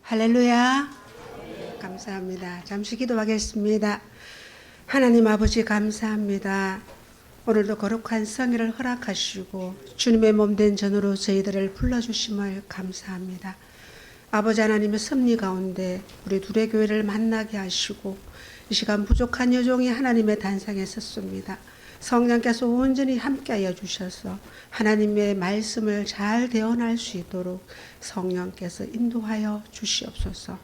할렐루야. 감사합니다. 잠시 기도하겠습니다. 하나님 아버지 감사합니다. 오늘도 거룩한 성회를 허락하시고 주님의 몸된 전으로 저희들을 불러주심을 감사합니다. 아버지 하나님의 섭리 가운데 우리 둘의 교회를 만나게 하시고 이 시간 부족한 여종이 하나님의 단상에 섰습니다. 성령께서 온전히 함께하여 주셔서 하나님의 말씀을 잘 대언할 수 있도록 성령께서 인도하여 주시옵소서.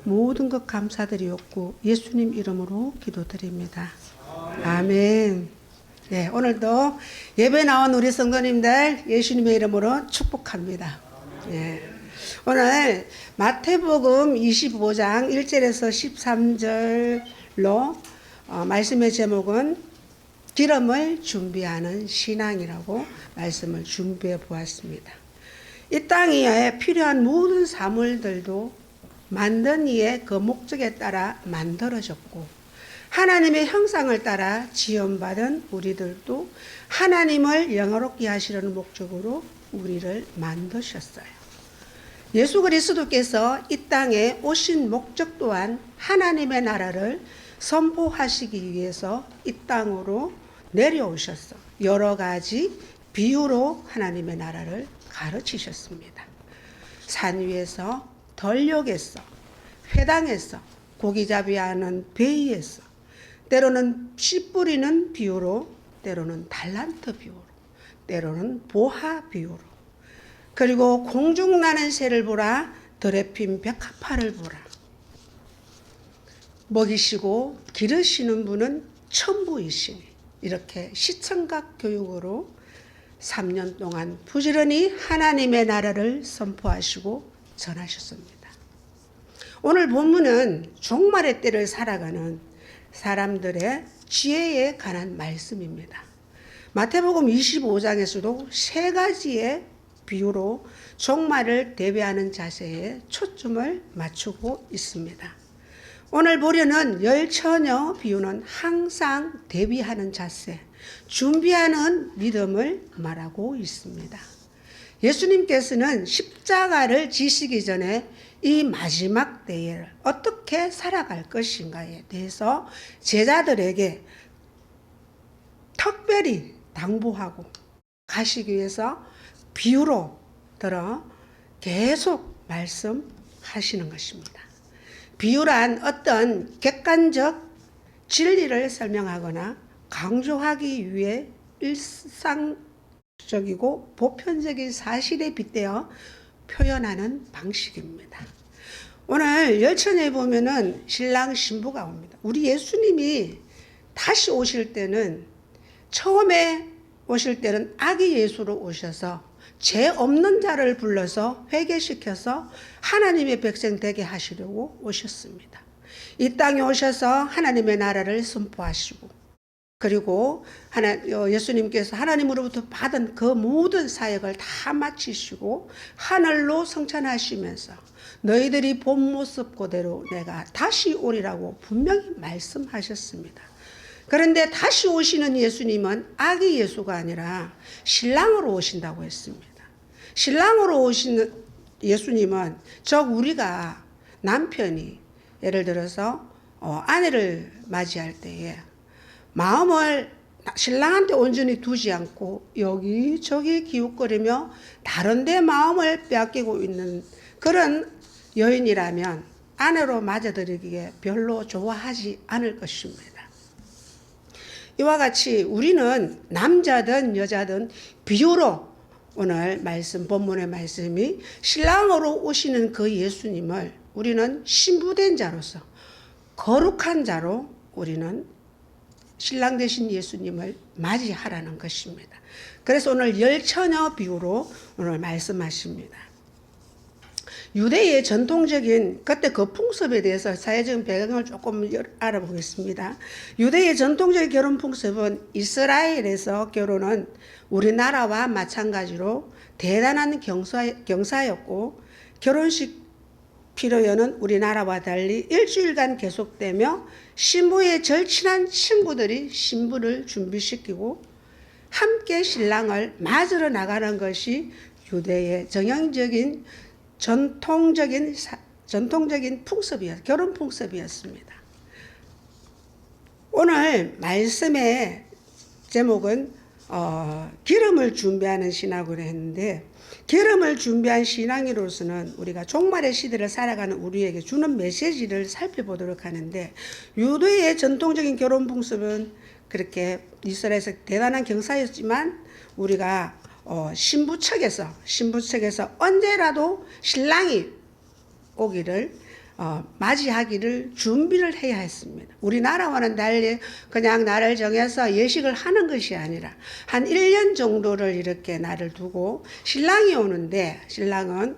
모든 것 감사드리옵고 예수님 이름으로 기도드립니다. 아멘. 네, 오늘도 예배 나온 우리 성도님들 예수님의 이름으로 축복합니다. 네. 오늘 마태복음 25장 1절에서 13절로 말씀의 제목은 기름을 준비하는 신앙이라고 말씀을 준비해 보았습니다. 이 땅에 필요한 모든 사물들도 만든 이의 그 목적에 따라 만들어졌고 하나님의 형상을 따라 지원받은 우리들도 하나님을 영화롭게 하시려는 목적으로 우리를 만드셨어요. 예수 그리스도께서 이 땅에 오신 목적 또한 하나님의 나라를 선포하시기 위해서 이 땅으로 내려오셔서 여러 가지 비유로 하나님의 나라를 가르치셨습니다. 산 위에서, 덜역에서, 회당에서, 고기잡이하는 배에서, 때로는 씨 뿌리는 비유로, 때로는 달란트 비유로, 때로는 보화 비유로, 그리고 공중 나는 새를 보라, 들에 핀 백합화를 보라. 먹이시고 기르시는 분은 천부이시니 이렇게 시청각 교육으로 3년 동안 부지런히 하나님의 나라를 선포하시고 전하셨습니다. 오늘 본문은 종말의 때를 살아가는 사람들의 지혜에 관한 말씀입니다. 마태복음 25장에서도 세 가지의 비유로 종말을 대비하는 자세에 초점을 맞추고 있습니다. 오늘 보려는 열처녀 비유는 항상 대비하는 자세, 준비하는 믿음을 말하고 있습니다. 예수님께서는 십자가를 지시기 전에 이 마지막 때를 어떻게 살아갈 것인가에 대해서 제자들에게 특별히 당부하고 가시기 위해서 비유로 들어 계속 말씀하시는 것입니다. 비유란 어떤 객관적 진리를 설명하거나 강조하기 위해 일상적이고 보편적인 사실에 빗대어 표현하는 방식입니다. 오늘 열처녀에 보면은 신랑 신부가 옵니다. 우리 예수님이 다시 오실 때는 처음에 오실 때는 아기 예수로 오셔서 죄 없는 자를 불러서 회개시켜서 하나님의 백성 되게 하시려고 오셨습니다. 이 땅에 오셔서 하나님의 나라를 선포하시고 그리고 예수님께서 하나님으로부터 받은 그 모든 사역을 다 마치시고 하늘로 성천하시면서 너희들이 본 모습 그대로 내가 다시 오리라고 분명히 말씀하셨습니다. 그런데 다시 오시는 예수님은 아기 예수가 아니라 신랑으로 오신다고 했습니다. 신랑으로 오시는 예수님은 우리가 남편이 예를 들어서 아내를 맞이할 때에 마음을 신랑한테 온전히 두지 않고 여기저기 기웃거리며 다른 데 마음을 빼앗기고 있는 그런 여인이라면 아내로 맞아들이기에 별로 좋아하지 않을 것입니다. 이와 같이 우리는 남자든 여자든 비유로 오늘 본문의 말씀이 신랑으로 오시는 그 예수님을 우리는 신부된 자로서 거룩한 자로 우리는 신랑 되신 예수님을 맞이하라는 것입니다. 그래서 오늘 열처녀 비유로 오늘 말씀하십니다. 유대의 전통적인 그때 그 풍습에 대해서 사회적인 배경을 조금 알아보겠습니다. 유대의 전통적인 결혼 풍습은 이스라엘에서 결혼은 우리나라와 마찬가지로 대단한 경사였고 결혼식 피로연은 우리나라와 달리 일주일간 계속되며 신부의 절친한 친구들이 신부를 준비시키고 함께 신랑을 맞으러 나가는 것이 유대의 전통적인 전통적인 결혼 풍습이었습니다. 오늘 말씀의 제목은 기름을 준비하는 신앙으로 했는데, 기름을 준비한 신앙으로서는 우리가 종말의 시대를 살아가는 우리에게 주는 메시지를 살펴보도록 하는데, 유대의 전통적인 결혼 풍습은 그렇게 이스라엘에서 대단한 경사였지만, 우리가 신부 측에서 언제라도 신랑이 오기를 맞이하기를 준비를 해야 했습니다. 우리나라와는 달리 그냥 날을 정해서 예식을 하는 것이 아니라 한 1년 정도를 이렇게 날을 두고 신랑이 오는데, 신랑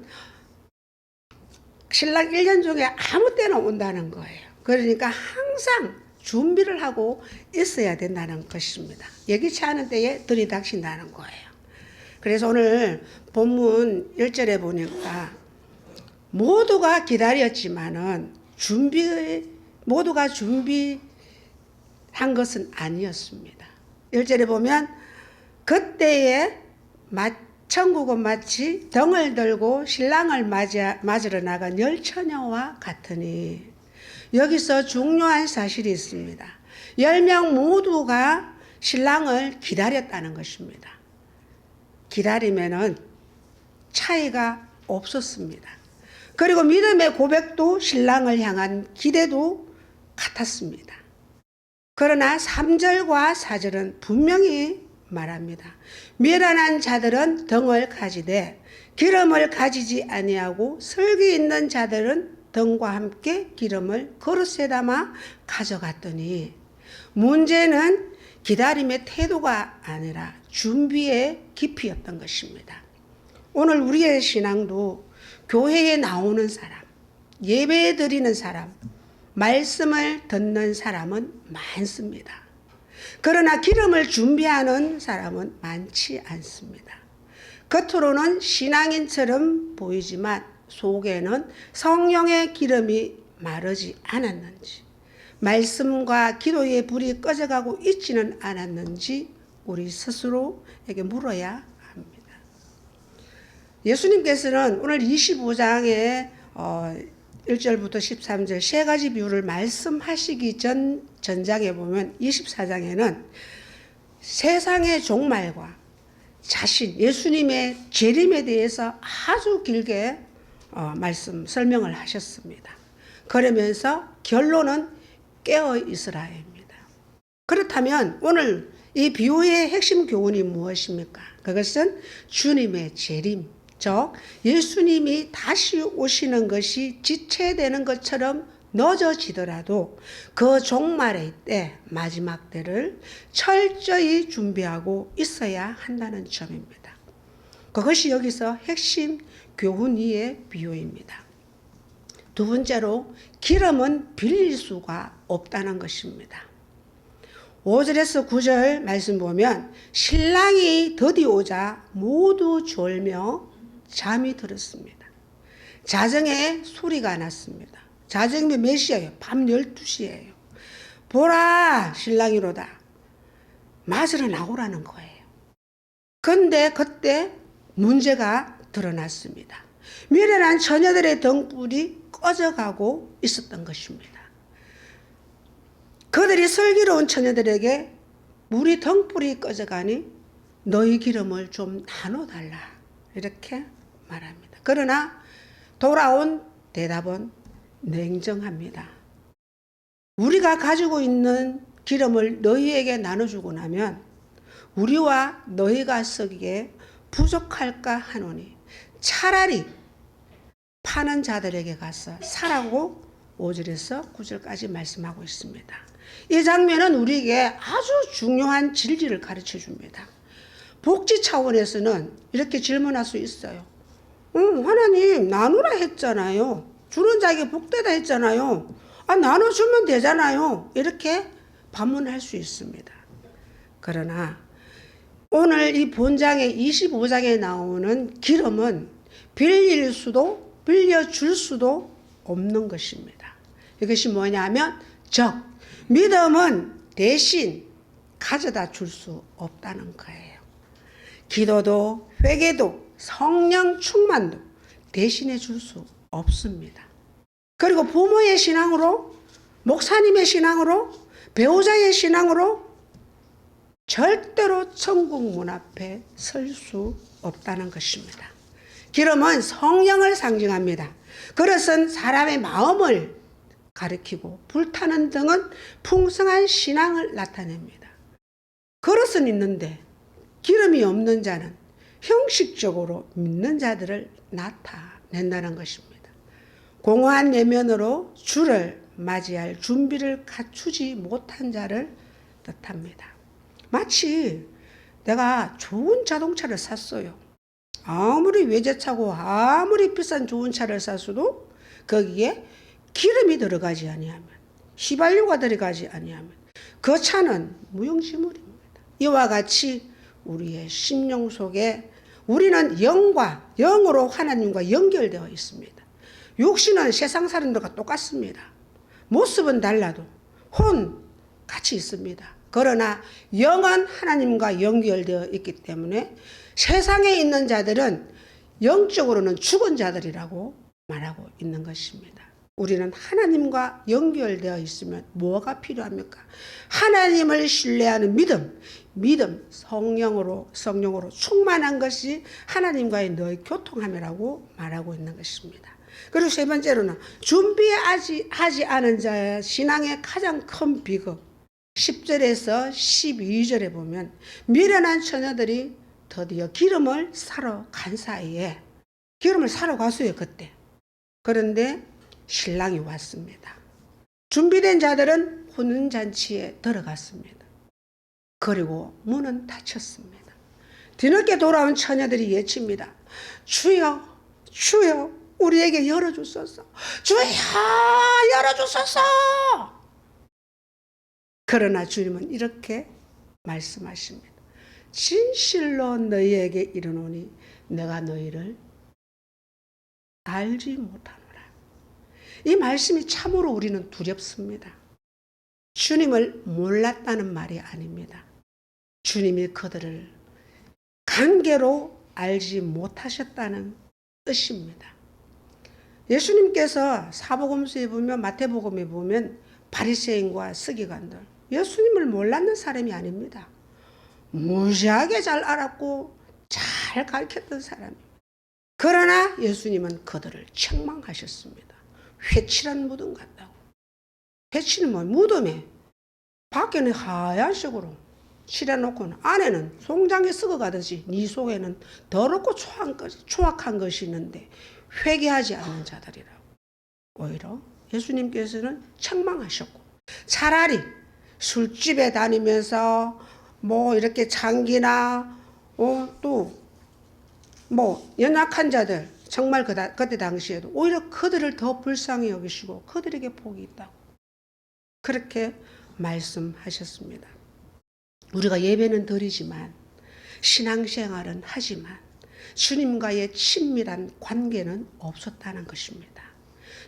1년 중에 아무 때나 온다는 거예요. 그러니까 항상 준비를 하고 있어야 된다는 것입니다. 예기치 않은 때에 들이닥친다는 거예요. 그래서 오늘 본문 1절에 보니까 모두가 기다렸지만은 모두가 준비한 것은 아니었습니다. 1절에 보면 그때에 천국은 마치 등을 들고 신랑을 맞으러 나간 10처녀와 같으니, 여기서 중요한 사실이 있습니다. 10명 모두가 신랑을 기다렸다는 것입니다. 기다리면은 차이가 없었습니다. 그리고 믿음의 고백도 신랑을 향한 기대도 같았습니다. 그러나 3절과 4절은 분명히 말합니다. 미련한 자들은 등을 가지되 기름을 가지지 아니하고 슬기 있는 자들은 등과 함께 기름을 그릇에 담아 가져갔더니, 문제는 기다림의 태도가 아니라 준비의 깊이였던 것입니다. 오늘 우리의 신앙도 교회에 나오는 사람, 예배 드리는 사람, 말씀을 듣는 사람은 많습니다. 그러나 기름을 준비하는 사람은 많지 않습니다. 겉으로는 신앙인처럼 보이지만 속에는 성령의 기름이 마르지 않았는지, 말씀과 기도의 불이 꺼져가고 있지는 않았는지 우리 스스로에게 물어야 합니다. 예수님께서는 오늘 25장에 1절부터 13절 세 가지 비유를 말씀하시기 전장에 보면 24장에는 세상의 종말과 예수님의 재림에 대해서 아주 길게 설명을 하셨습니다. 그러면서 결론은 깨어 있으라입니다. 그렇다면 오늘 이 비유의 핵심 교훈이 무엇입니까? 그것은 주님의 재림, 즉 예수님이 다시 오시는 것이 지체되는 것처럼 늦어지더라도 그 종말의 때, 마지막 때를 철저히 준비하고 있어야 한다는 점입니다. 그것이 여기서 핵심 교훈의 비유입니다. 두 번째로 기름은 빌릴 수가 없다는 것입니다. 5절에서 9절 말씀 보면 신랑이 드디어오자 모두 졸며 잠이 들었습니다. 자정에 소리가 났습니다. 자정이 몇 시예요? 밤 12시예요. 보라, 신랑이로다. 맞으러 나오라는 거예요. 그런데 그때 문제가 드러났습니다. 미련한 처녀들의 등불이 꺼져가고 있었던 것입니다. 그들이 슬기로운 처녀들에게 우리 등불이 꺼져가니 너희 기름을 좀 나눠달라, 이렇게 말합니다. 그러나 돌아온 대답은 냉정합니다. 우리가 가지고 있는 기름을 너희에게 나눠주고 나면 우리와 너희가 쓰기에 부족할까 하노니 차라리 파는 자들에게 가서 사라고 5절에서 9절까지 말씀하고 있습니다. 이 장면은 우리에게 아주 중요한 진리를 가르쳐 줍니다. 복지 차원에서는 이렇게 질문할 수 있어요. 하나님 나누라 했잖아요. 주는 자에게 복되다 했잖아요. 나눠주면 되잖아요. 이렇게 반문할 수 있습니다. 그러나 오늘 이 본장의 25장에 나오는 기름은 빌려줄 수도 없는 것입니다. 이것이 뭐냐면 믿음은 대신 가져다 줄 수 없다는 거예요. 기도도 회개도 성령 충만도 대신해 줄 수 없습니다. 그리고 부모의 신앙으로, 목사님의 신앙으로, 배우자의 신앙으로 절대로 천국 문 앞에 설 수 없다는 것입니다. 기름은 성령을 상징합니다. 그릇은 사람의 마음을 가리키고 불타는 등은 풍성한 신앙을 나타냅니다. 그릇은 있는데 기름이 없는 자는 형식적으로 믿는 자들을 나타낸다는 것입니다. 공허한 내면으로 주를 맞이할 준비를 갖추지 못한 자를 뜻합니다. 마치 내가 좋은 자동차를 샀어요. 아무리 외제차고 아무리 비싼 좋은 차를 샀어도 거기에 기름이 들어가지 아니하면, 휘발유가 들어가지 아니하면 그 차는 무용지물입니다. 이와 같이 우리의 심령 속에 우리는 영으로 하나님과 연결되어 있습니다. 육신은 세상 사람들과 똑같습니다. 모습은 달라도 같이 있습니다. 그러나 영은 하나님과 연결되어 있기 때문에 세상에 있는 자들은 영적으로는 죽은 자들이라고 말하고 있는 것입니다. 우리는 하나님과 연결되어 있으면 뭐가 필요합니까? 하나님을 신뢰하는 믿음, 성령으로 충만한 것이 하나님과의 너의 교통함이라고 말하고 있는 것입니다. 그리고 세 번째로는 준비하지 않은 자의 신앙의 가장 큰 비극, 10절에서 12절에 보면 미련한 처녀들이 드디어 기름을 사러 간 사이에, 기름을 사러 갔어요 그때. 그런데 신랑이 왔습니다. 준비된 자들은 혼인잔치에 들어갔습니다. 그리고 문은 닫혔습니다. 뒤늦게 돌아온 처녀들이 외칩니다. 주여, 주여, 우리에게 열어주소서. 주여, 열어주소서. 그러나 주님은 이렇게 말씀하십니다. 진실로 너희에게 이르노니 내가 너희를 알지 못하노라. 이 말씀이 참으로 우리는 두렵습니다. 주님을 몰랐다는 말이 아닙니다. 주님이 그들을 관계로 알지 못하셨다는 뜻입니다. 예수님께서 사복음서에 보면, 마태복음에 보면 바리새인과 서기관들, 예수님을 몰랐는 사람이 아닙니다. 무지하게 잘 알았고 잘 가르쳤던 사람입니다. 그러나 예수님은 그들을 책망하셨습니다. 회칠한 무덤 같다고. 회칠은 뭐 무덤에 밖에는 하얀색으로 칠해놓고 안에는 송장에 썩어가듯이 네 속에는 더럽고 초악한 것이 있는데 회개하지 않는 자들이라고. 오히려 예수님께서는 책망하셨고, 차라리 술집에 다니면서 뭐 이렇게 장기나 또 뭐 연약한 자들, 정말 그때 당시에도 오히려 그들을 더 불쌍히 여기시고 그들에게 복이 있다고 그렇게 말씀하셨습니다. 우리가 예배는 드리지만, 신앙생활은 하지만 주님과의 친밀한 관계는 없었다는 것입니다.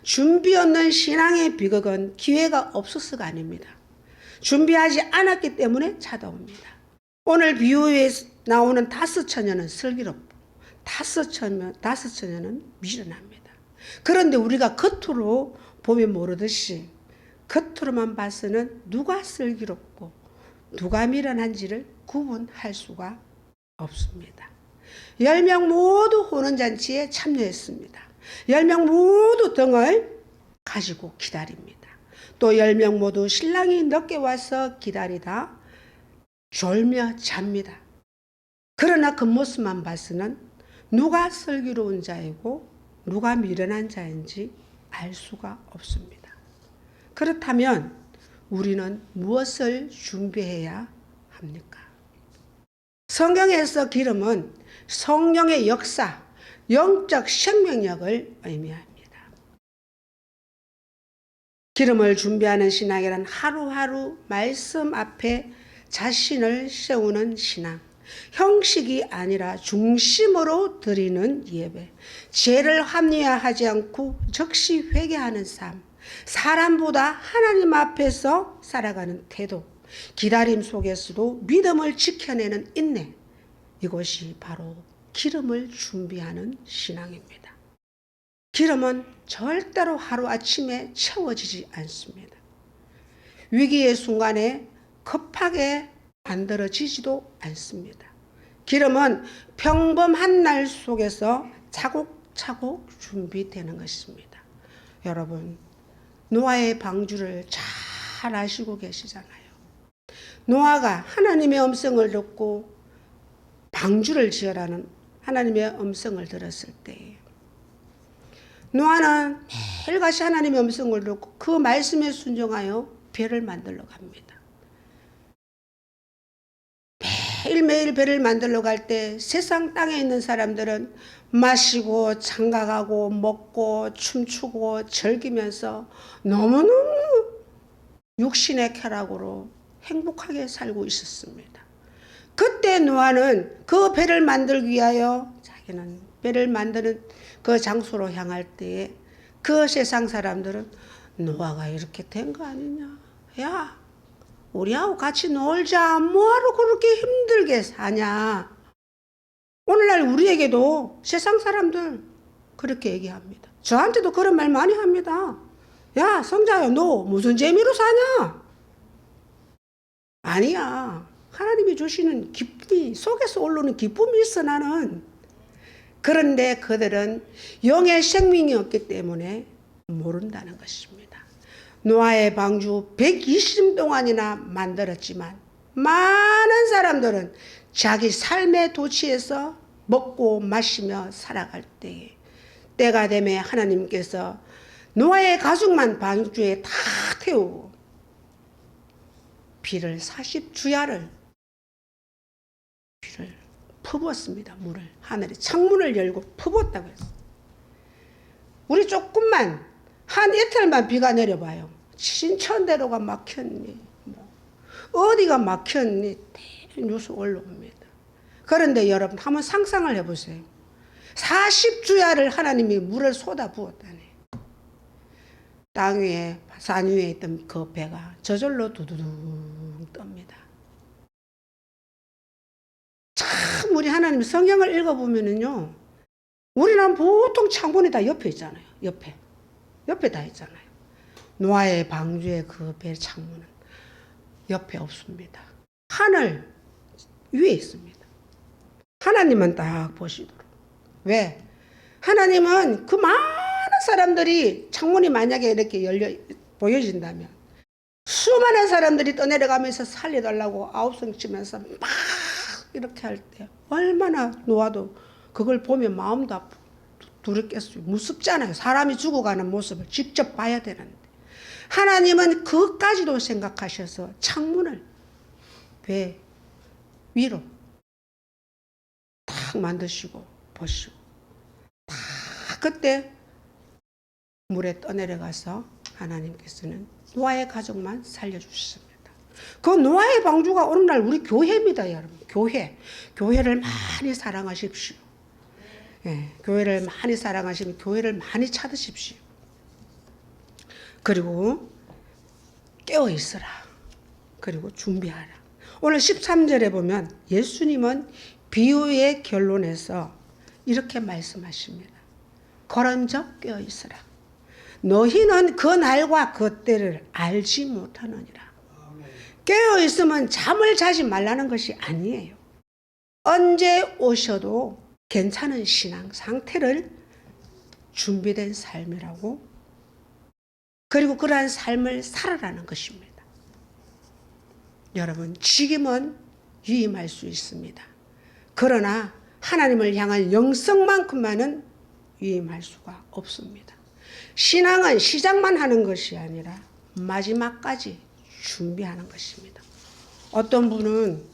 준비 없는 신앙의 비극은 기회가 없어서가 아닙니다. 준비하지 않았기 때문에 찾아옵니다. 오늘 비유에 나오는 5 처녀는 슬기롭고 5 처녀는 미련합니다. 그런데 우리가 겉으로 보면 모르듯이 겉으로만 봐서는 누가 슬기롭고 누가 미련한지를 구분할 수가 없습니다. 10명 모두 혼인잔치에 참여했습니다. 10명 모두 등을 가지고 기다립니다. 또 10명 모두 신랑이 늦게 와서 기다리다 졸며 잡니다. 그러나 그 모습만 봐서는 누가 슬기로운 자이고 누가 미련한 자인지 알 수가 없습니다. 그렇다면 우리는 무엇을 준비해야 합니까? 성경에서 기름은 성령의 역사, 영적 생명력을 의미합니다. 기름을 준비하는 신앙이란 하루하루 말씀 앞에 자신을 세우는 신앙, 형식이 아니라 중심으로 드리는 예배, 죄를 합리화하지 않고 즉시 회개하는 삶, 사람보다 하나님 앞에서 살아가는 태도, 기다림 속에서도 믿음을 지켜내는 인내, 이것이 바로 기름을 준비하는 신앙입니다. 기름은 절대로 하루아침에 채워지지 않습니다. 위기의 순간에 급하게 만들어지지도 않습니다. 기름은 평범한 날 속에서 차곡차곡 준비되는 것입니다. 여러분, 노아의 방주를 잘 아시고 계시잖아요. 노아가 하나님의 음성을 듣고 방주를 지으라는 하나님의 음성을 들었을 때 노아는 매일같이 하나님의 음성을 듣고 그 말씀에 순종하여 배를 만들러 갑니다. 매일매일 배를 만들러 갈 때 세상 땅에 있는 사람들은 마시고 장가가고 먹고 춤추고 즐기면서 너무너무 육신의 쾌락으로 행복하게 살고 있었습니다. 그때 노아는 그 배를 만들기 위하여 자기는 배를 만드는 그 장소로 향할 때에 그 세상 사람들은 노아가 이렇게 된 거 아니냐. 야, 우리하고 같이 놀자. 뭐하러 그렇게 힘들게 사냐. 오늘날 우리에게도 세상 사람들 그렇게 얘기합니다. 저한테도 그런 말 많이 합니다. 야, 성자야, 너 무슨 재미로 사냐? 아니야. 하나님이 주시는 기쁨이 속에서 올라오는 기쁨이 있어 나는. 그런데 그들은 영의 생명이 없기 때문에 모른다는 것입니다. 노아의 방주 120년 동안이나 만들었지만 많은 사람들은 자기 삶의 도취에서 먹고 마시며 살아갈 때에 때가 되면 하나님께서 노아의 가족만 방주에 다 태우고 비를 40주야를 비를 퍼부었습니다. 물을 하늘에 창문을 열고 퍼부었다고 했어요. 우리 조금만 한 이틀만 비가 내려봐요. 신천대로가 막혔니 뭐 어디가 막혔니 뉴스 올라옵니다. 그런데 여러분 한번 상상을 해보세요. 40주야를 하나님이 물을 쏟아 부었다니. 땅 위에 산 위에 있던 그 배가 저절로 두두둥 뜹니다. 참 우리 하나님 성경을 읽어보면은요, 우리는 보통 창문이 다 옆에 있잖아요. 옆에 다 있잖아요. 노아의 방주의 그 배 창문은 옆에 없습니다. 하늘 위에 있습니다. 하나님은 딱 보시도록. 왜? 하나님은 그 많은 사람들이 창문이 만약에 이렇게 열려 보여진다면 수많은 사람들이 떠내려가면서 살려달라고 아우성 치면서 막 이렇게 할 때 얼마나 노아도 그걸 보면 마음도 아프고 두렵겠어요. 무섭잖아요. 사람이 죽어가는 모습을 직접 봐야 되는데 하나님은 그까지도 생각하셔서 창문을 배 위로 딱 만드시고 보시고 딱 그때 물에 떠내려가서 하나님께서는 노아의 가족만 살려주셨습니다. 그 노아의 방주가 오늘날 우리 교회입니다, 여러분. 교회를 많이 사랑하십시오. 예, 교회를 많이 사랑하시면 교회를 많이 찾으십시오. 그리고 깨어 있으라. 그리고 준비하라. 오늘 13절에 보면 예수님은 비유의 결론에서 이렇게 말씀하십니다. 그런즉 깨어 있으라. 너희는 그 날과 그 때를 알지 못하느니라. 깨어 있으면 잠을 자지 말라는 것이 아니에요. 언제 오셔도 괜찮은 신앙 상태를 준비된 삶이라고, 그리고 그러한 삶을 살아라는 것입니다. 여러분, 지금은 위임할 수 있습니다. 그러나 하나님을 향한 영성만큼만은 위임할 수가 없습니다. 신앙은 시작만 하는 것이 아니라 마지막까지 준비하는 것입니다. 어떤 분은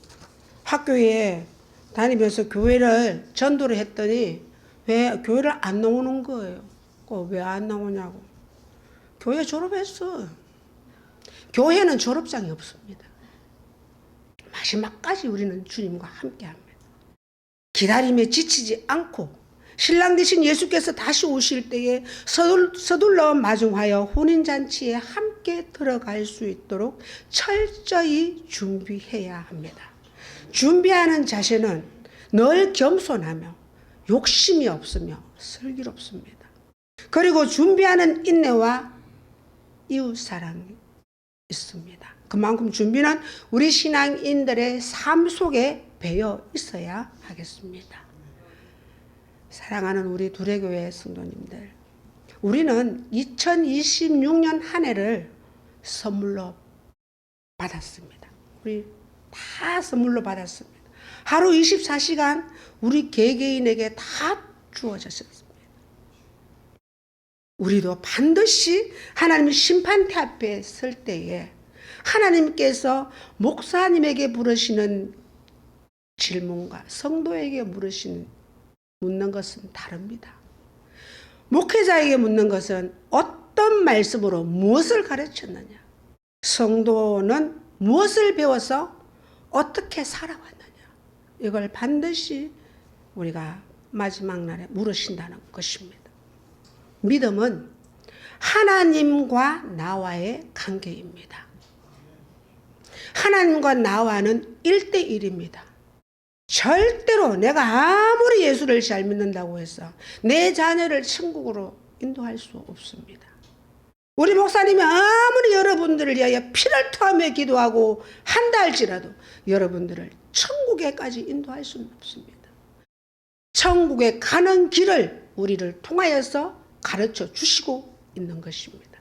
학교에 다니면서 교회를 전도를 했더니 왜 교회를 안 나오는 거예요. 왜 안 나오냐고. 교회 졸업했어. 교회는 졸업장이 없습니다. 마지막까지 우리는 주님과 함께합니다. 기다림에 지치지 않고 신랑 되신 예수께서 다시 오실 때에 서둘러 마중하여 혼인잔치에 함께 들어갈 수 있도록 철저히 준비해야 합니다. 준비하는 자세는 늘 겸손하며 욕심이 없으며 슬기롭습니다. 그리고 준비하는 인내와 이웃 사랑이 있습니다. 그만큼 준비는 우리 신앙인들의 삶 속에 배어 있어야 하겠습니다. 사랑하는 우리 두레교회 성도님들, 우리는 2026년 한 해를 선물로 받았습니다. 우리 다 선물로 받았습니다. 하루 24시간 우리 개개인에게 다 주어졌습니다. 우리도 반드시 하나님의 심판대 앞에 설 때에 하나님께서 목사님에게 물으시는 질문과 성도에게 묻는 것은 다릅니다. 목회자에게 묻는 것은 어떤 말씀으로 무엇을 가르쳤느냐, 성도는 무엇을 배워서 어떻게 살아왔느냐, 이걸 반드시 우리가 마지막 날에 물으신다는 것입니다. 믿음은 하나님과 나와의 관계입니다. 하나님과 나와는 1대1입니다. 절대로 내가 아무리 예수를 잘 믿는다고 해서 내 자녀를 천국으로 인도할 수 없습니다. 우리 목사님이 아무리 여러분들을 위하여 피를 토하며 기도하고 한다 할지라도 여러분들을 천국에까지 인도할 수는 없습니다. 천국에 가는 길을 우리를 통하여서 가르쳐 주시고 있는 것입니다.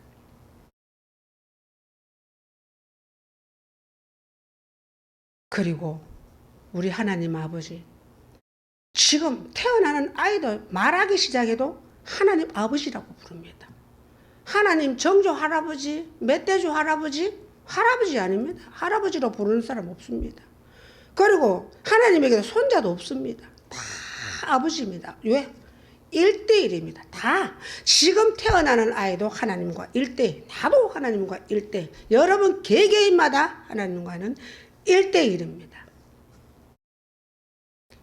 그리고 우리 하나님 아버지, 지금 태어나는 아이도 말하기 시작해도 하나님 아버지라고 부릅니다. 하나님 정조 할아버지, 멧돼지 할아버지, 할아버지 아닙니다. 할아버지로 부르는 사람 없습니다. 그리고 하나님에게도 손자도 없습니다. 다 아버지입니다. 왜? 1대1입니다. 다 지금 태어나는 아이도 하나님과 1대1, 나도 하나님과 1대1, 여러분 개개인마다 하나님과는 1대1입니다.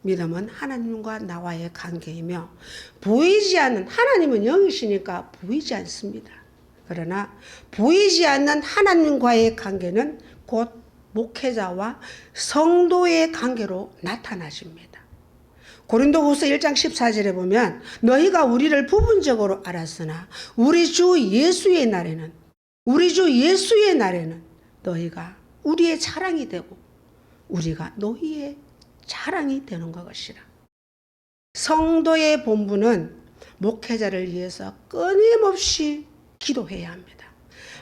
믿음은 하나님과 나와의 관계이며 보이지 않는, 하나님은 영이시니까 보이지 않습니다. 그러나 보이지 않는 하나님과의 관계는 곧 목회자와 성도의 관계로 나타나십니다. 고린도후서 1장 14절에 보면 너희가 우리를 부분적으로 알았으나 우리 주 예수의 날에는 너희가 우리의 자랑이 되고 우리가 너희의 자랑이 되는 것이라. 성도의 본분은 목회자를 위해서 끊임없이 기도해야 합니다.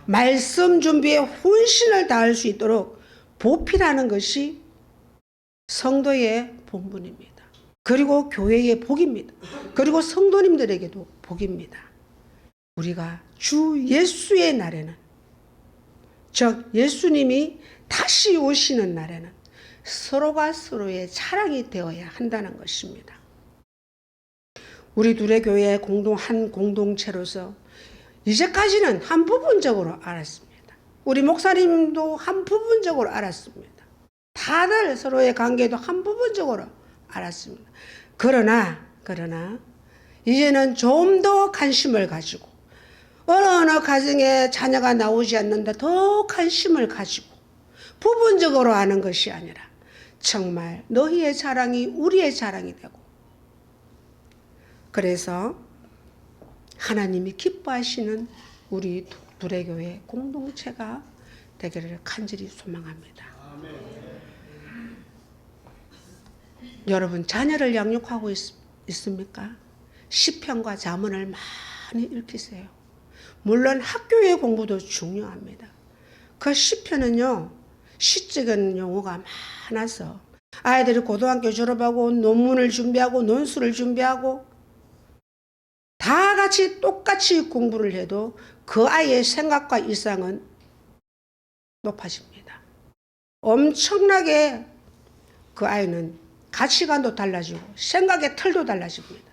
말씀 준비에 혼신을 다할 수 있도록 보필하는 것이 성도의 본분입니다. 그리고 교회의 복입니다. 그리고 성도님들에게도 복입니다. 우리가 주 예수의 날에는, 즉 예수님이 다시 오시는 날에는 서로가 서로의 자랑이 되어야 한다는 것입니다. 우리 둘의 교회의 한 공동체로서 이제까지는 한 부분적으로 알았습니다. 우리 목사님도 한 부분적으로 알았습니다. 다들 서로의 관계도 한 부분적으로 알았습니다. 그러나 이제는 좀 더 관심을 가지고 어느 가정에 자녀가 나오지 않는데 더 관심을 가지고 부분적으로 아는 것이 아니라 정말 너희의 자랑이 우리의 자랑이 되고, 그래서 하나님이 기뻐하시는 우리 둘의 교회 공동체가 되기를 간절히 소망합니다. 여러분 자녀를 양육하고 있습니까? 시편과 잠언을 많이 읽히세요. 물론 학교의 공부도 중요합니다. 그 시편은요, 시적인 용어가 많아서 아이들이 고등학교 졸업하고 논문을 준비하고 논술을 준비하고 다 같이 똑같이 공부를 해도 그 아이의 생각과 이상은 높아집니다. 엄청나게 그 아이는 가치관도 달라지고 생각의 틀도 달라집니다.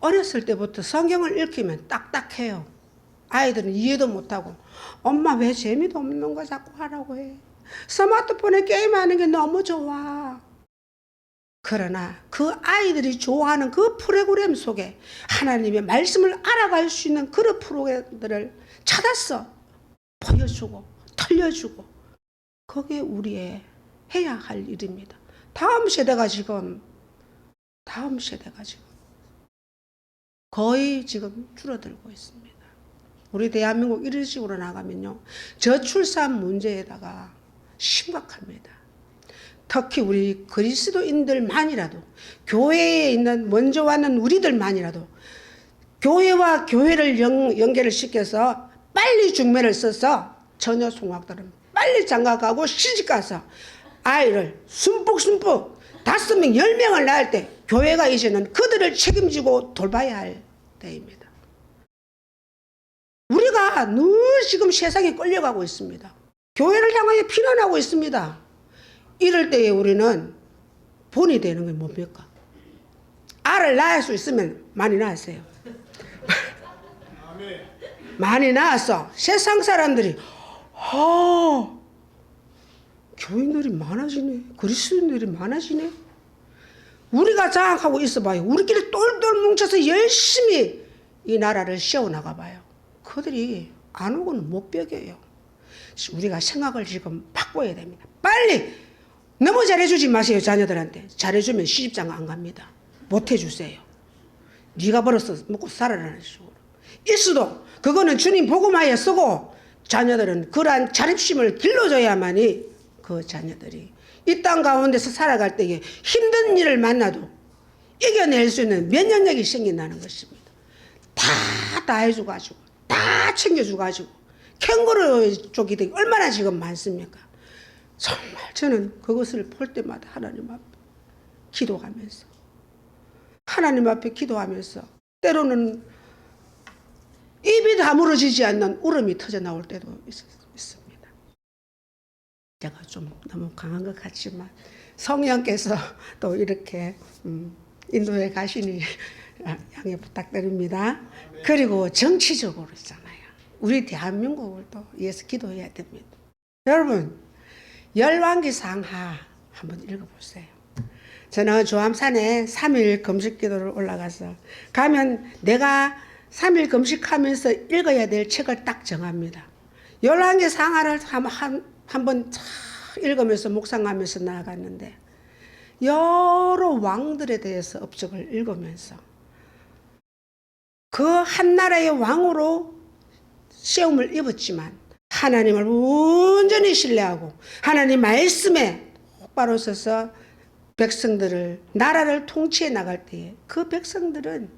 어렸을 때부터 성경을 읽히면 딱딱해요. 아이들은 이해도 못하고 엄마 왜 재미도 없는 거 자꾸 하라고 해. 스마트폰에 게임하는 게 너무 좋아. 그러나 그 아이들이 좋아하는 그 프로그램 속에 하나님의 말씀을 알아갈 수 있는 그런 프로그램들을 찾아서 보여주고 들려주고, 그게 우리의 해야 할 일입니다. 다음 세대가 지금 거의 지금 줄어들고 있습니다. 우리 대한민국 이런 식으로 나가면요, 저출산 문제에다가 심각합니다. 특히 우리 그리스도인들만이라도, 교회에 있는 먼저 왔는 우리들만이라도 교회와 교회를 연결을 시켜서 빨리 중매를 써서 처녀 송악들은 빨리 장가가고 시집가서 아이를 숨푹숨푹 5명 10명을 낳을 때 교회가 이제는 그들을 책임지고 돌봐야 할 때입니다. 우리가 늘 지금 세상에 끌려가고 있습니다. 교회를 향하여 피난하고 있습니다. 이럴 때에 우리는 본이 되는 게 뭡니까? 알을 낳을 수 있으면 많이 낳으세요. 많이 낳아서 세상 사람들이 교인들이 많아지네, 그리스도인들이 많아지네. 우리가 장악하고 있어봐요. 우리끼리 똘똘 뭉쳐서 열심히 이 나라를 세워나가봐요. 그들이 안 오고는 못 벽여요. 우리가 생각을 지금 바꿔야 됩니다. 빨리 너무 잘해주지 마세요. 자녀들한테. 잘해주면 시집장 안 갑니다. 못해주세요. 네가 벌어서 먹고 살아라는 식으로. 일수도 그거는 주님 복음하에 쓰고 자녀들은 그러한 자립심을 길러줘야만이 그 자녀들이 이 땅 가운데서 살아갈 때에 힘든 일을 만나도 이겨낼 수 있는 면역력이 생긴다는 것입니다. 다 해줘가지고 다 챙겨줘가지고 캥거루 쪽이 되게 얼마나 지금 많습니까? 정말 저는 그것을 볼 때마다 하나님 앞에 기도하면서 하나님 앞에 기도하면서 때로는 입이 다물어지지 않는 울음이 터져 나올 때도 있습니다. 제가 좀 너무 강한 것 같지만 성령께서 또 이렇게 인도에 가시니 양해 부탁드립니다. 그리고 정치적으로 있잖아요. 우리 대한민국을 또 위해서 기도해야 됩니다. 여러분 열왕기 상하 한번 읽어보세요. 저는 조암산에 3일 금식기도를 올라가서 가면 내가 3일 금식하면서 읽어야 될 책을 딱 정합니다. 열왕기 상하를 한번 읽으면서 묵상하면서 나아갔는데 여러 왕들에 대해서 업적을 읽으면서 그 한 나라의 왕으로 시험을 입었지만 하나님을 온전히 신뢰하고 하나님 말씀에 똑바로 서서 백성들을 나라를 통치해 나갈 때에 그 백성들은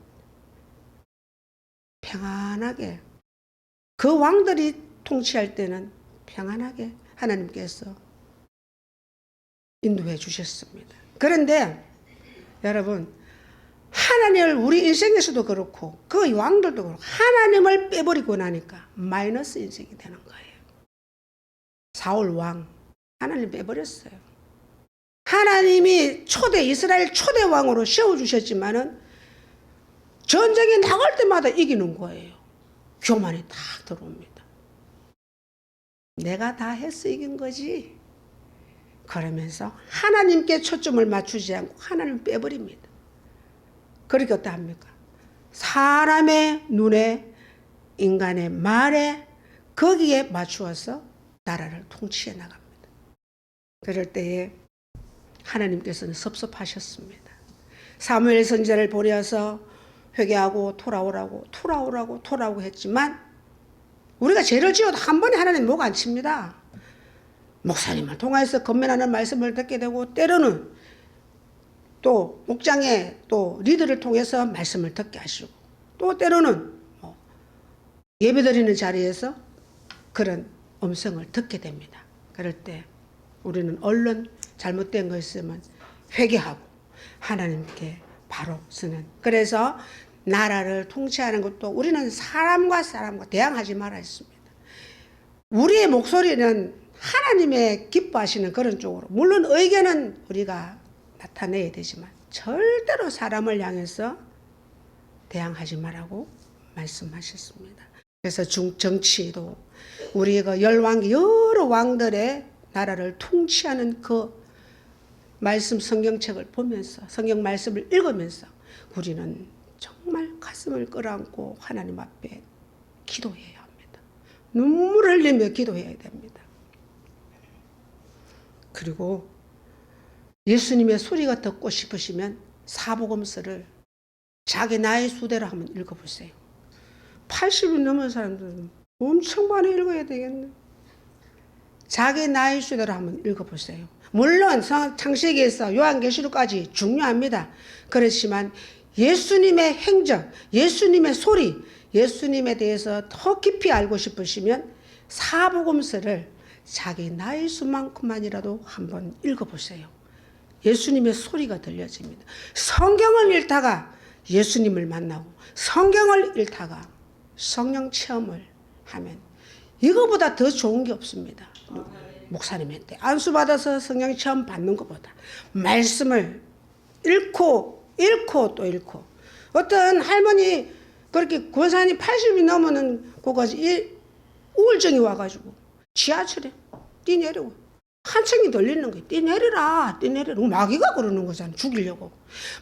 평안하게 그 왕들이 통치할 때는 평안하게 하나님께서 인도해 주셨습니다. 그런데 여러분 하나님을 우리 인생에서도 그렇고 그 왕들도 그렇고 하나님을 빼버리고 나니까 마이너스 인생이 되는 거예요. 사울 왕 하나님 빼버렸어요. 하나님이 이스라엘 초대 왕으로 세워주셨지만은 전쟁이 나갈 때마다 이기는 거예요. 교만이 딱 들어옵니다. 내가 다 해서 이긴 거지. 그러면서 하나님께 초점을 맞추지 않고 하나님을 빼버립니다. 그렇게 어떠합니까? 사람의 눈에 인간의 말에 거기에 맞추어서 나라를 통치해 나갑니다. 그럴 때에 하나님께서는 섭섭하셨습니다. 사무엘 선지자를 보내어서 회개하고 돌아오라고 했지만 우리가 죄를 지어도 한 번에 하나님 목 안 칩니다. 목사님을 통해서 건면하는 말씀을 듣게 되고 때로는 또 목장에 또 리더를 통해서 말씀을 듣게 하시고 또 때로는 예배드리는 자리에서 그런 음성을 듣게 됩니다. 그럴 때 우리는 얼른 잘못된 거 있으면 회개하고 하나님께 바로 서는. 그래서 나라를 통치하는 것도 우리는 사람과 대항하지 말아야 했습니다. 우리의 목소리는 하나님의 기뻐하시는 그런 쪽으로, 물론 의견은 우리가 나타내야 되지만 절대로 사람을 향해서 대항하지 말라고 말씀하셨습니다. 그래서 정치도 우리가 열왕기 여러 왕들의 나라를 통치하는 그 말씀 성경책을 보면서 성경 말씀을 읽으면서 우리는 정말 가슴을 끌어안고 하나님 앞에 기도해야 합니다. 눈물을 흘리며 기도해야 됩니다. 그리고 예수님의 소리가 듣고 싶으시면 사복음서를 자기 나이 수대로 한번 읽어보세요. 80이 넘은 사람들은 엄청 많이 읽어야 되겠네. 자기 나이 수대로 한번 읽어보세요. 물론 창세기에서 요한계시록까지 중요합니다. 그렇지만 예수님의 행적, 예수님의 소리, 예수님에 대해서 더 깊이 알고 싶으시면 사복음서를 자기 나이 수만큼만이라도 한번 읽어보세요. 예수님의 소리가 들려집니다. 성경을 읽다가 예수님을 만나고 성경을 읽다가 성령 체험을 하면 이거보다 더 좋은 게 없습니다. 목사님한테 안수 받아서 성령 체험 받는 것보다 말씀을 읽고 또 읽고. 어떤 할머니 그렇게 권사님 80이 넘으는 거까지 우울증이 와가지고 지하철에 뛰내리고 한층이 돌리는 거예요. 뛰내리라. 마귀가 그러는 거잖아. 죽이려고.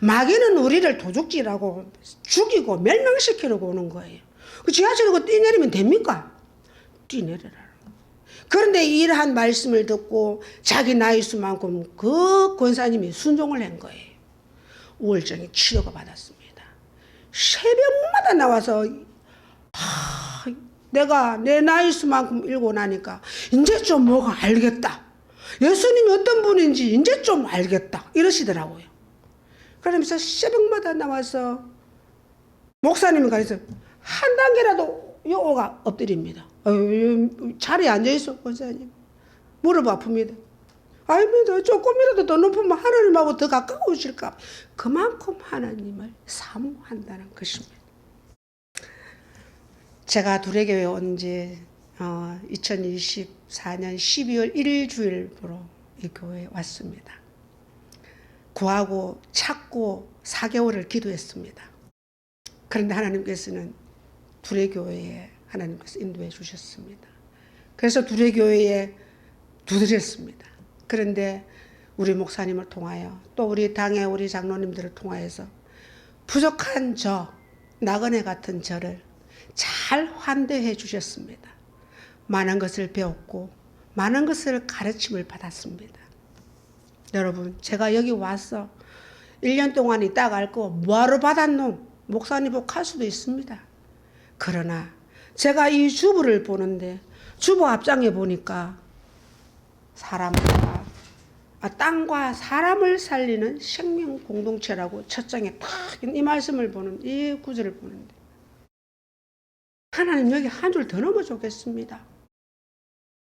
마귀는 우리를 도둑질하고 죽이고 멸망시키려고 오는 거예요. 그 지하철에 그 뛰내리면 됩니까? 뛰내리라. 그런데 이러한 말씀을 듣고 자기 나이 수만큼 그 권사님이 순종을 한 거예요. 우울증이 치료가 받았습니다. 새벽마다 나와서 내가 내 나이 수만큼 읽고 나니까 이제 좀 뭐가 알겠다. 예수님이 어떤 분인지 이제 좀 알겠다. 이러시더라고요. 그러면서 새벽마다 나와서 목사님이 가서 한 단계라도 요가 엎드립니다. 자리에 앉아있어 권사님. 무릎 아픕니다. 아닙니다. 조금이라도 더 높으면 하나님하고 더 가까우실까. 그만큼 하나님을 사모한다는 것입니다. 제가 두레교회 온 지 2024년 12월 1일 주일부로 이 교회에 왔습니다. 구하고 찾고 4개월을 기도했습니다. 그런데 하나님께서는 두레교회에 하나님께서 인도해 주셨습니다. 그래서 두레교회에 두드렸습니다. 그런데 우리 목사님을 통하여 또 우리 당의 우리 장로님들을 통하여서 부족한 나그네 같은 저를 잘 환대해 주셨습니다. 많은 것을 배웠고 많은 것을 가르침을 받았습니다. 여러분, 제가 여기 와서 1년 동안 있다가 할 거 뭐하러 받았노? 목사님 보고 할 수도 있습니다. 그러나 제가 이 주부를 보는데 주부 앞장에 보니까 땅과 사람을 살리는 생명 공동체라고 첫 장에 딱 이 말씀을 보는 이 구절을 보는데 하나님 여기 한 줄 더 넣으면 좋겠습니다.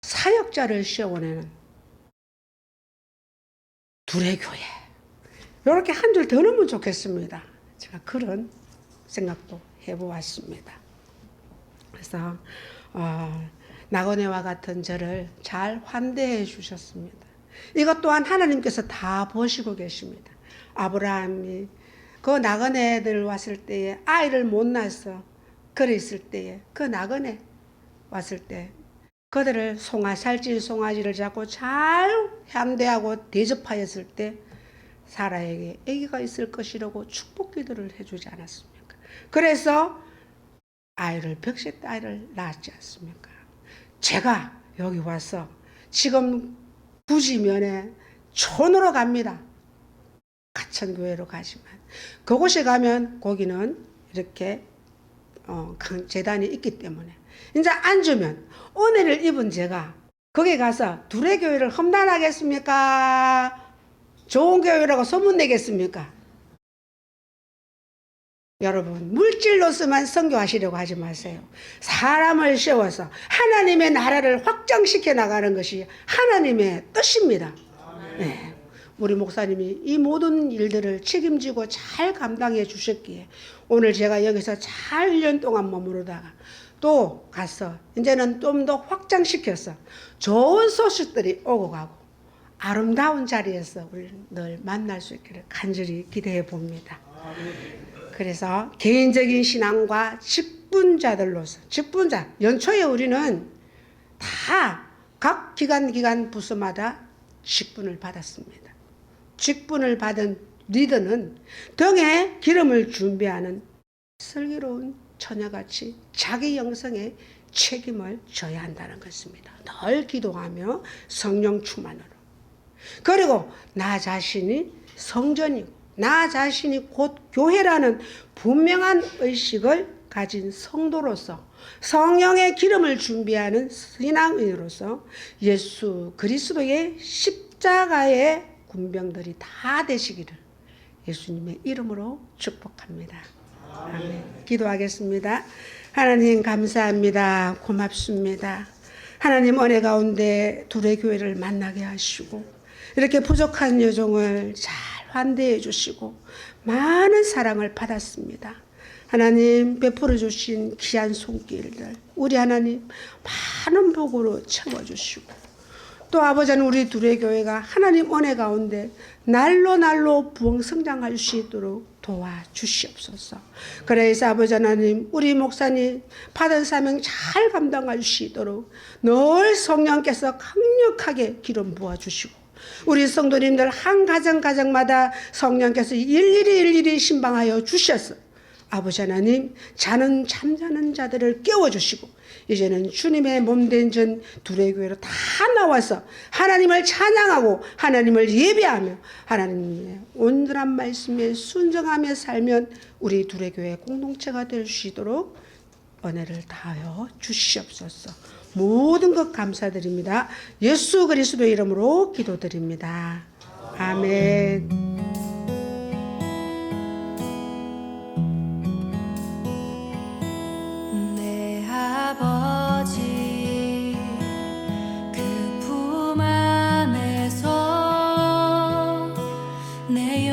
사역자를 세워내는 두레교회 이렇게 한 줄 더 넣으면 좋겠습니다. 제가 그런 생각도 해보았습니다. 그래서 나그네와 같은 저를 잘 환대해 주셨습니다. 이것 또한 하나님께서 다 보시고 계십니다. 아브라함이 그 나그네들 왔을 때에 아이를 못 낳아서 그래 있을 때에 그 나그네 왔을 때 그들을 살찐 송아지를 잡고 잘 함대하고 대접하였을 때 사라에게 아기가 있을 것이라고 축복 기도를 해주지 않았습니까? 그래서 벽시 아이를 낳았지 않습니까? 제가 여기 와서 지금 부지면에 촌으로 갑니다. 가천교회로 가지만 그곳에 가면 거기는 이렇게 재단이 있기 때문에 이제 앉으면 은혜를 입은 제가 거기 가서 두레교회를 험난하겠습니까? 좋은 교회라고 소문내겠습니까? 여러분, 물질로서만 선교하시려고 하지 마세요. 사람을 세워서 하나님의 나라를 확장시켜 나가는 것이 하나님의 뜻입니다. 네. 우리 목사님이 이 모든 일들을 책임지고 잘 감당해 주셨기에 오늘 제가 여기서 잘 1년 동안 머무르다가 또 가서 이제는 좀 더 확장시켜서 좋은 소식들이 오고 가고 아름다운 자리에서 우리 늘 만날 수 있기를 간절히 기대해 봅니다. 그래서 개인적인 신앙과 직분자들로서 연초에 우리는 다 각 기관 부서마다 직분을 받았습니다. 직분을 받은 리더는 등에 기름을 준비하는 슬기로운 처녀같이 자기 영성에 책임을 져야 한다는 것입니다. 늘 기도하며 성령 충만으로. 그리고 나 자신이 성전이고 나 자신이 곧 교회라는 분명한 의식을 가진 성도로서 성령의 기름을 준비하는 신앙인으로서 예수 그리스도의 십자가의 군병들이 다 되시기를 예수님의 이름으로 축복합니다. 아멘. 기도하겠습니다. 하나님 감사합니다. 고맙습니다. 하나님 은혜 가운데 둘의 교회를 만나게 하시고 이렇게 부족한 여종을 잘 환대해 주시고 많은 사랑을 받았습니다. 하나님 베풀어 주신 귀한 손길들 우리 하나님 많은 복으로 채워주시고 또 아버지는 우리 둘의 교회가 하나님 은혜 가운데 날로 부흥 성장할 수 있도록 도와주시옵소서. 그래서 아버지 하나님 우리 목사님 받은 사명 잘 감당할 수 있도록 늘 성령께서 강력하게 기름 부어주시고 우리 성도님들 한 가정마다 성령께서 일일이 신방하여 주셔서 아버지 하나님 자는 잠자는 자들을 깨워주시고 이제는 주님의 몸된 전 둘의 교회로 다 나와서 하나님을 찬양하고 하나님을 예배하며 하나님의 온전한 말씀에 순종하며 살면 우리 둘의 교회 공동체가 될 수 있도록 은혜를 다하여 주시옵소서. 모든 것 감사드립니다. 예수 그리스도의 이름으로 기도드립니다. 아멘. 아버지 그 품 안에서 내